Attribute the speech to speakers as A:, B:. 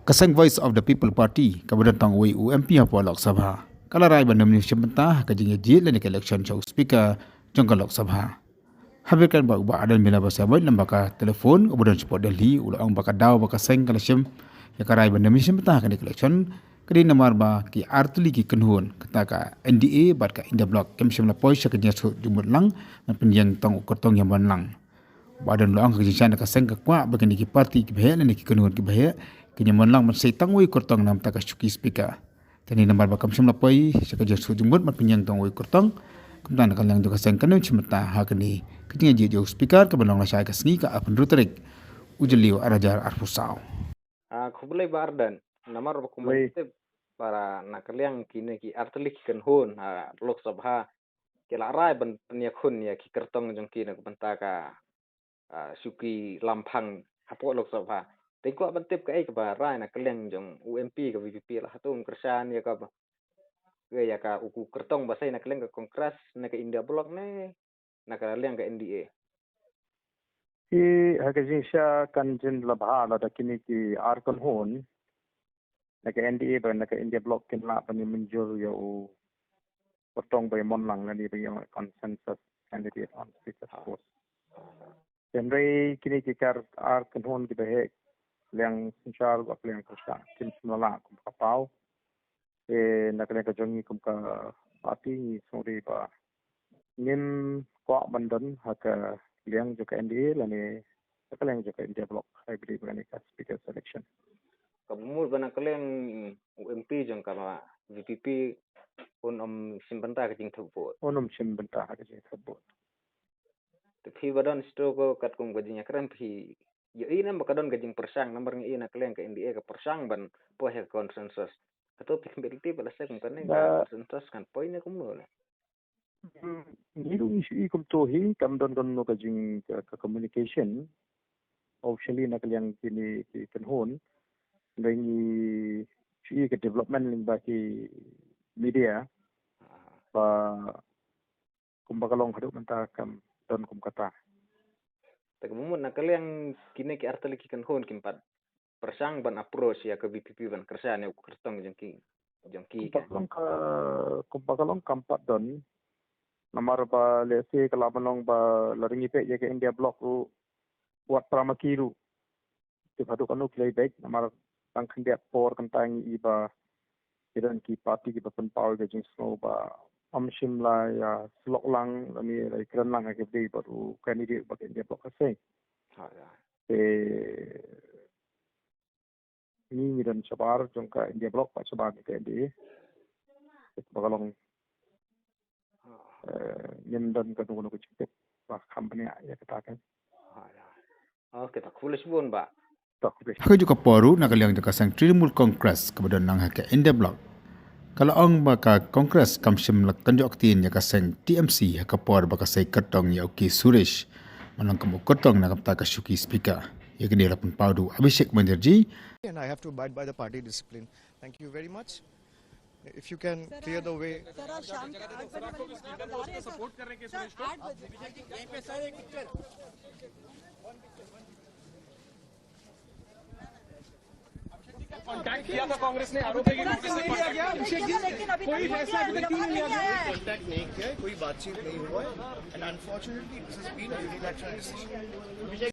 A: Kasang Voice of the People Party kemudian tang wei UMP apa Lok Sabha. Kalau rai bandam ni sementah kajing jil dan election show speaker jangka Lok Sabha. Habiskan ba adan bila bahasa baik lembaka telefon kemudian support Delhi ulang baka daw baka seng kalasiam ya karai bandam ni sementah kan election kedi namar ba ki artuli ki kenhun kata ka NDA bat ka India Block kemsim la poisa kenya jumut lang penjang tang ukotong yang lang. Badan luang kejadian ka seng ka kwa bagan ki parti ki bahaya ni ki kenhun ki bahaya kenya lang masai tangwi kortong nam taka syuki speaker. Tani nambar bakam semla poi sakaja sujumut mat penyang tangwi kortong. Kemudian kalang juga seng kanu cimata hakni kenya jauh speaker ke benong lasai ka sni ka apun rutrik ujeliu arajar arfusau.
B: Khubulai bardan namar bakumai para nakaliang kini ki artelik kan hun Lok Sabha kila rai ban penyakhun ya ki kertong jong kini ke bentaka syuki lampang hapo Lok Sabha. Tengok bentip ke ba rai nakaliang jong UMP ke VVP lah tu kersan ya ka ya ka uku kertong basai nakaliang ke kongres nak India Block ne nakaliang ke NDA.
C: Hakajisha kanjin labha la dakini ki arkon hon naka NDA ba naka India Block kin la pani menjur yo potong by monlang ngani ba consensus candidate on speaker post. Jenre kini ki kar arkon hon ki bahek liang sinchar ba liang kersa kin semala kum kapau naka naka jongi kum ka parti sori ba ngin ko bandan haka liang juga NDA lani liang juga India Block I believe when it speaker selection.
B: Kamul bana kaleng UMP jong kama VPP on simbanta kajing thubot.
C: Onum simbanta kajing thubot.
B: Tapi badan stoko kat kum kajing akran pi ya ina makadon kajing persang nomor ngi ina kaleng ke NDA ke persang ban poh konsensus. Atau pikirti pada saya kum kaneng konsensus kan poinnya kumul.
C: Ngiru isu kum tohi kam don no kajing ke communication officially nakaliang kini ki kenhon dengan ke development ling bagi media ba kumbakalong haduk menta kam don kum kata
B: tagamumun nakaliang kini ki artali ki kenhon kimpat persang ban approach ya ke VPP ban kersan ya kertong jengki
C: kumbakalong kampat don namar ba lese kalamanong ba laringi pe ya ke India Block buat pramakiru haduk anu playback namar ang kandiat por kantang iba kiran ki parti ki papan power gajing snow ba amshim la ya slok lang ni lai kiran lang ke be baru candidate ba India Block kaseng ni dan sabar jongka India Block pa sabar ke NDA bagalong yendan ka tungo ko chipet ba company ya katakan
B: kita kulis bun ba.
A: Haka juga poru nakaliang juga sang Trinamool Congress kemudian nang haka India Block. Kalau ang baka Congress kamsim lakan jo aktin ya kaseng TMC haka por baka say kertong ya uki Suresh manang kamu kertong nak kapta kasyuki speaker. Ya kini rapun paudu Abhishek Banerjee.
D: And I have to abide by the party discipline. Thank you very much. If you can clear the way.
E: Contact किया था कांग्रेस ने आरोप है कि नोटिस नहीं दिया गया अभिषेक जी कोई फैसला अभी तक क्यों नहीं लिया गया
D: कॉन्टैक्ट नहीं किया कोई बातचीत नहीं हुआ and unfortunately this has been a unilateral decision